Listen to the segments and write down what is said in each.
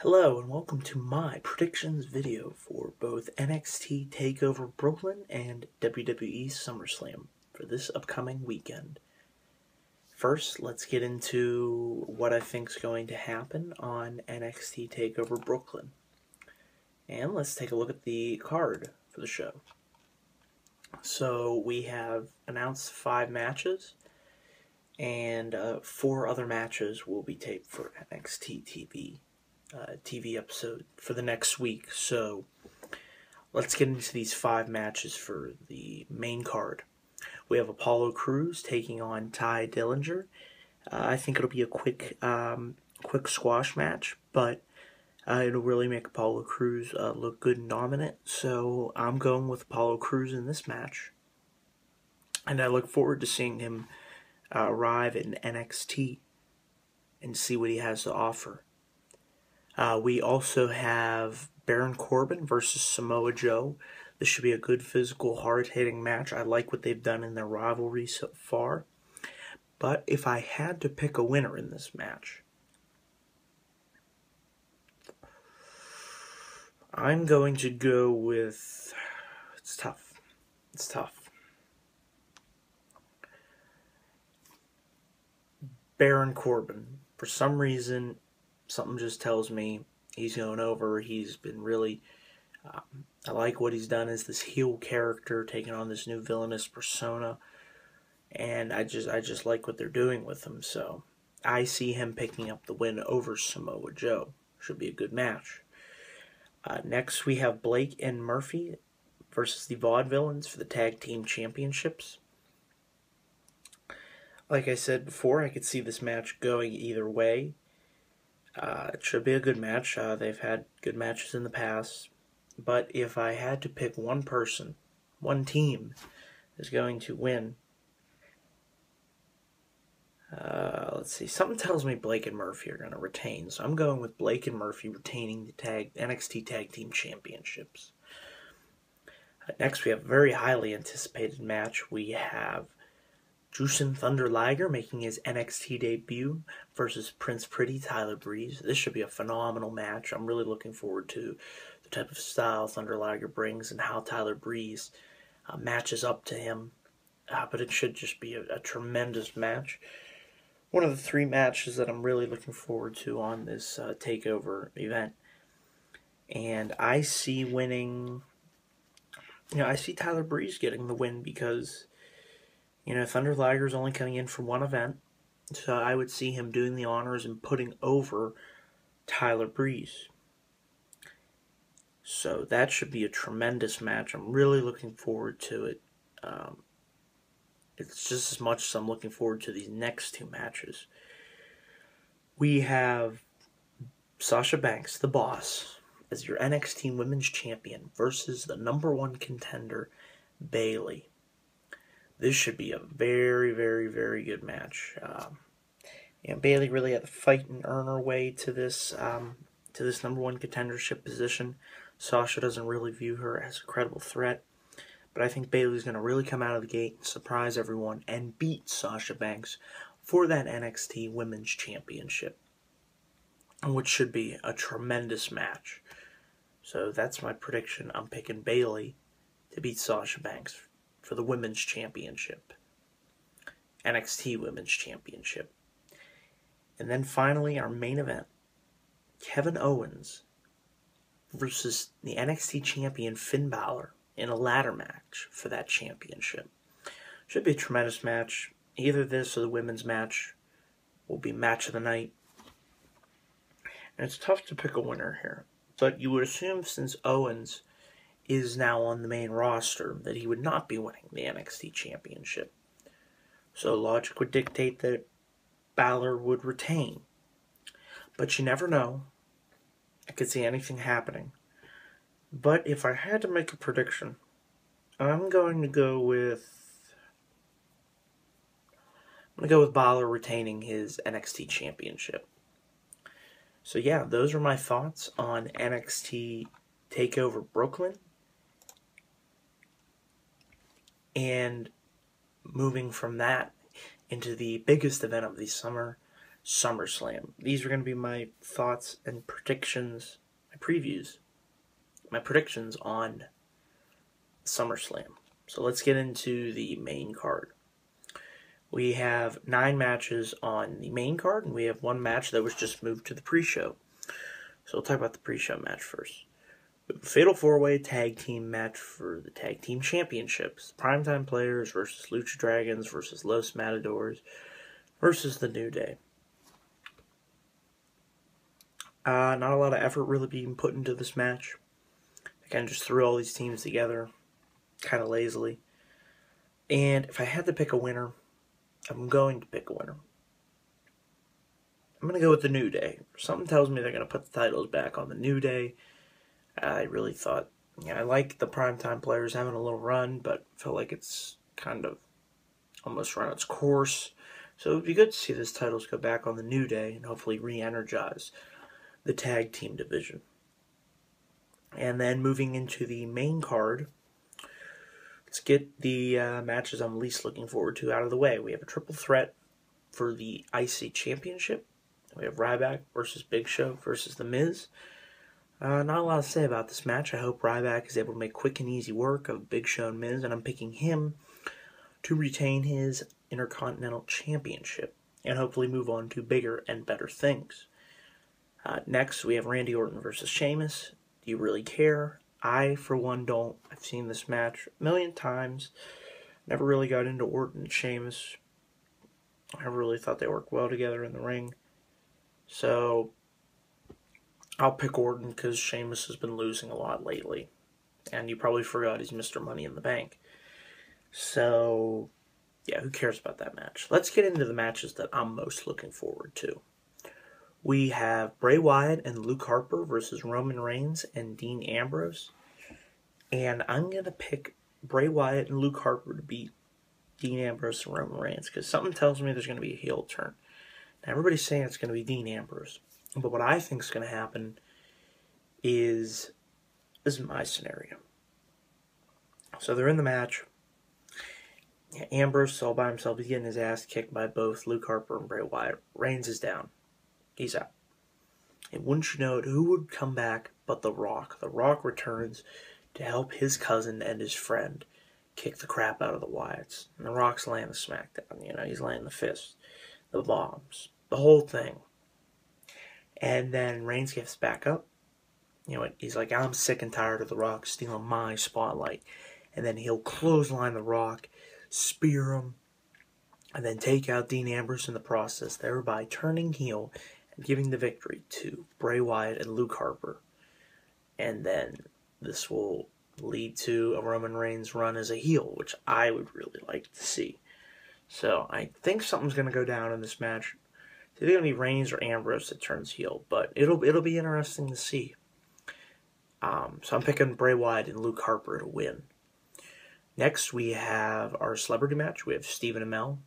Hello and welcome to my predictions video for both NXT TakeOver Brooklyn and WWE SummerSlam for this upcoming weekend. First, let's get into what I think is going to happen on NXT TakeOver Brooklyn. And let's take a look at the card for the show. So we have announced 5 matches, and 4 other matches will be taped for NXT TV episode for the next week. So let's get into these 5 matches for the main card. We have Apollo Crews taking on Ty Dillinger. I think it'll be a quick squash match, but it'll really make Apollo Crews look good and dominant. So I'm going with Apollo Crews in this match, and I look forward to seeing him arrive in NXT and see what he has to offer. We also have Baron Corbin versus Samoa Joe. This should be a good physical, hard-hitting match. I like what they've done in their rivalry so far. But if I had to pick a winner in this match, I'm going to go with... It's tough. Baron Corbin. For some reason, something just tells me he's going over. He's been really... I like what he's done as this heel character, taking on this new villainous persona. And I just like what they're doing with him. So I see him picking up the win over Samoa Joe. Should be a good match. Next, we have Blake and Murphy versus the Vaudevillains for the Tag Team Championships. Like I said before, I could see this match going either way. It should be a good match. They've had good matches in the past. But if I had to pick one person, one team is going to win, let's see. Something tells me Blake and Murphy are going to retain. So I'm going with Blake and Murphy retaining the NXT Tag Team Championships. Next, we have a very highly anticipated match. We have Jushin Thunder Liger making his NXT debut versus Prince Pretty Tyler Breeze. This should be a phenomenal match. I'm really looking forward to the type of style Thunder Liger brings and how Tyler Breeze matches up to him. But it should just be a tremendous match. One of the 3 matches that I'm really looking forward to on this TakeOver event. And I see winning... I see Tyler Breeze getting the win because... Thunder Liger is only coming in for one event, so I would see him doing the honors and putting over Tyler Breeze. So that should be a tremendous match. I'm really looking forward to it. It's just as much as I'm looking forward to these next 2 matches. We have Sasha Banks, the boss, as your NXT Women's Champion versus the #1 contender, Bayley. This should be a very, very, very good match. Bayley really had to fight and earn her way to this #1 contendership position. Sasha doesn't really view her as a credible threat, but I think Bayley's going to really come out of the gate and surprise everyone and beat Sasha Banks for that NXT Women's Championship, which should be a tremendous match. So that's my prediction. I'm picking Bayley to beat Sasha Banks for the Women's Championship. NXT Women's Championship. And then finally, our main event. Kevin Owens versus the NXT Champion Finn Balor in a ladder match for that championship. Should be a tremendous match. Either this or the women's match will be match of the night. And it's tough to pick a winner here. But you would assume since Owens is now on the main roster that he would not be winning the NXT Championship. So logic would dictate that Balor would retain. But you never know. I could see anything happening. But if I had to make a prediction, I'm going to go with Balor retaining his NXT Championship. So yeah, those are my thoughts on NXT TakeOver Brooklyn. And moving from that into the biggest event of the summer, SummerSlam. These are going to be my thoughts and predictions, my previews, my predictions on SummerSlam. So let's get into the main card. We have 9 matches on the main card, and we have 1 match that was just moved to the pre-show. So we'll talk about the pre-show match first. Fatal 4-Way Tag Team match for the Tag Team Championships. Primetime Players versus Lucha Dragons versus Los Matadors versus the New Day. Not a lot of effort really being put into this match. I kind of just threw all these teams together, kind of lazily. And if I had to pick a winner, I'm going to pick a winner. I'm going to go with the New Day. Something tells me they're going to put the titles back on the New Day. I really thought, I like the Primetime Players having a little run, but feel like it's kind of almost run its course. So it would be good to see those titles go back on the New Day and hopefully re-energize the tag team division. And then moving into the main card, let's get the matches I'm least looking forward to out of the way. We have a triple threat for the IC Championship. We have Ryback versus Big Show versus The Miz. Not a lot to say about this match. I hope Ryback is able to make quick and easy work of Big Show and Miz, and I'm picking him to retain his Intercontinental Championship and hopefully move on to bigger and better things. Next, we have Randy Orton versus Sheamus. Do you really care? I, for one, don't. I've seen this match a million times. Never really got into Orton and Sheamus. I never really thought they worked well together in the ring. So, I'll pick Orton because Sheamus has been losing a lot lately. And you probably forgot he's Mr. Money in the Bank. So, yeah, who cares about that match? Let's get into the matches that I'm most looking forward to. We have Bray Wyatt and Luke Harper versus Roman Reigns and Dean Ambrose. And I'm going to pick Bray Wyatt and Luke Harper to beat Dean Ambrose and Roman Reigns because something tells me there's going to be a heel turn. Now, everybody's saying it's going to be Dean Ambrose. But what I think is going to happen is, this is my scenario. So they're in the match. Ambrose is all by himself. He's getting his ass kicked by both Luke Harper and Bray Wyatt. Reigns is down. He's out. And wouldn't you know it, who would come back but The Rock? The Rock returns to help his cousin and his friend kick the crap out of the Wyatts. And The Rock's laying the smackdown. He's laying the fists, the bombs, the whole thing. And then Reigns gets back up. He's like, I'm sick and tired of The Rock stealing my spotlight. And then he'll clothesline The Rock, spear him, and then take out Dean Ambrose in the process, thereby turning heel and giving the victory to Bray Wyatt and Luke Harper. And then this will lead to a Roman Reigns run as a heel, which I would really like to see. So I think something's going to go down in this match. It's either going to be Reigns or Ambrose that turns heel, but it'll be interesting to see. So I'm picking Bray Wyatt and Luke Harper to win. Next, we have our celebrity match. We have Stephen Amell,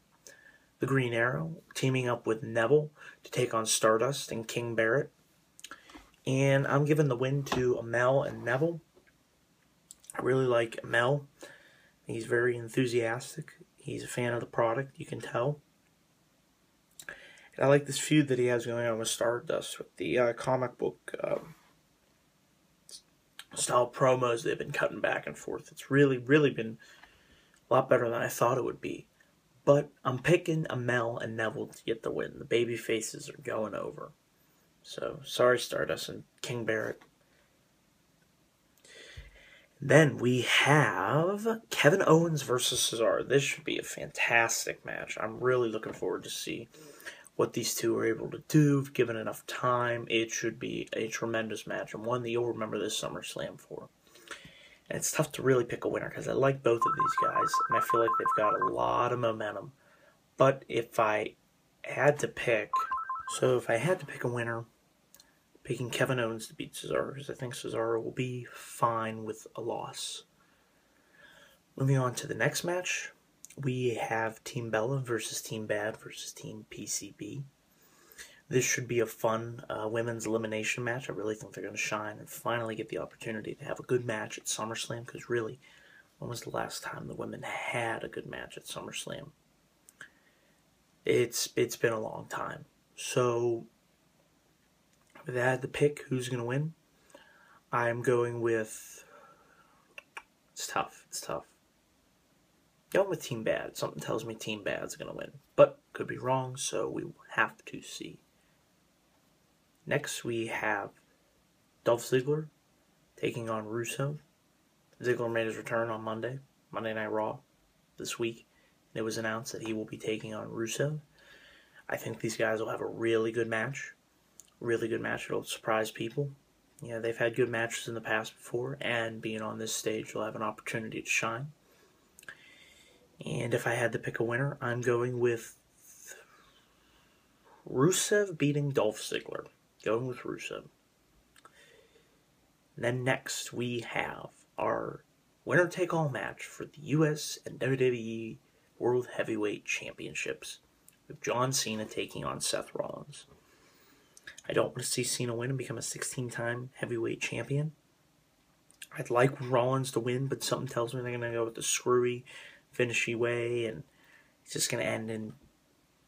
the Green Arrow, teaming up with Neville to take on Stardust and King Barrett. And I'm giving the win to Amell and Neville. I really like Amell. He's very enthusiastic. He's a fan of the product, you can tell. And I like this feud that he has going on with Stardust with the comic book style promos they've been cutting back and forth. It's really, really been a lot better than I thought it would be. But I'm picking Amell and Neville to get the win. The baby faces are going over. So, sorry Stardust and King Barrett. Then we have Kevin Owens versus Cesaro. This should be a fantastic match. I'm really looking forward to see what these two are able to do. If given enough time, it should be a tremendous match, and one that you'll remember this SummerSlam for. And it's tough to really pick a winner because I like both of these guys, and I feel like they've got a lot of momentum. But if I had to pick, a winner, picking Kevin Owens to beat Cesaro, because I think Cesaro will be fine with a loss. Moving on to the next match, we have Team Bella versus Team Bad versus Team PCB. This should be a fun women's elimination match. I really think they're going to shine and finally get the opportunity to have a good match at SummerSlam, because really, when was the last time the women had a good match at SummerSlam? It's been a long time. So, if I had to pick who's going to win, I'm going with... It's tough. Going with Team Bad. Something tells me Team Bad's going to win. But, could be wrong, so we will have to see. Next, we have Dolph Ziggler taking on Rusev. Ziggler made his return on Monday Night Raw, this week. And it was announced that he will be taking on Rusev. I think these guys will have a really good match. It'll surprise people. Yeah, they've had good matches in the past before, and being on this stage, they'll have an opportunity to shine. And if I had to pick a winner, I'm going with Rusev beating Dolph Ziggler. Going with Rusev. And then next, we have our winner-take-all match for the US and WWE World Heavyweight Championships, with John Cena taking on Seth Rollins. I don't want to see Cena win and become a 16-time heavyweight champion. I'd like Rollins to win, but something tells me they're going to go with the screwy, finishy way, and it's just going to end in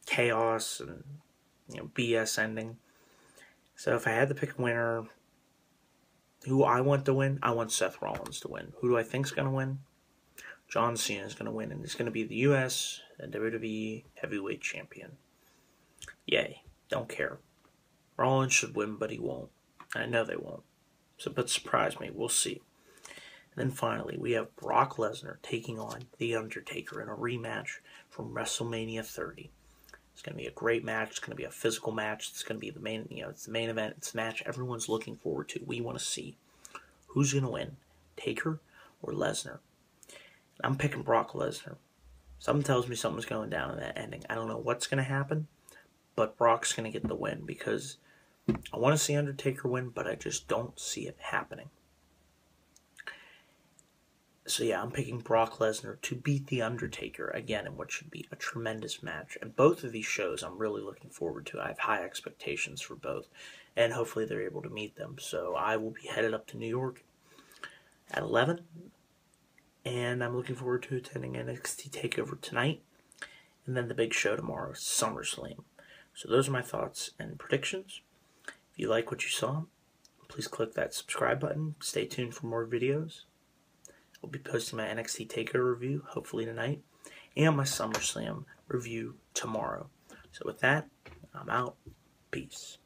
chaos and BS ending. So if I had to pick a winner, who I want to win, I want Seth Rollins to win. Who do I think is going to win? John Cena is going to win, and he's going to be the US and WWE Heavyweight Champion. Yay. Don't care. Rollins should win, but he won't. I know they won't. But surprise me. We'll see. And then finally, we have Brock Lesnar taking on The Undertaker in a rematch from WrestleMania 30. It's going to be a great match. It's going to be a physical match. It's going to be the main, it's the main event. It's the match everyone's looking forward to. We want to see who's going to win, Taker or Lesnar. I'm picking Brock Lesnar. Something tells me something's going down in that ending. I don't know what's going to happen, but Brock's going to get the win because I want to see Undertaker win, but I just don't see it happening. So yeah, I'm picking Brock Lesnar to beat The Undertaker, again, in what should be a tremendous match. And both of these shows I'm really looking forward to. I have high expectations for both, and hopefully they're able to meet them. So I will be headed up to New York at 11, and I'm looking forward to attending NXT TakeOver tonight, and then the big show tomorrow, SummerSlam. So those are my thoughts and predictions. If you like what you saw, please click that subscribe button. Stay tuned for more videos. I'll be posting my NXT TakeOver review, hopefully tonight, and my SummerSlam review tomorrow. So with that, I'm out. Peace.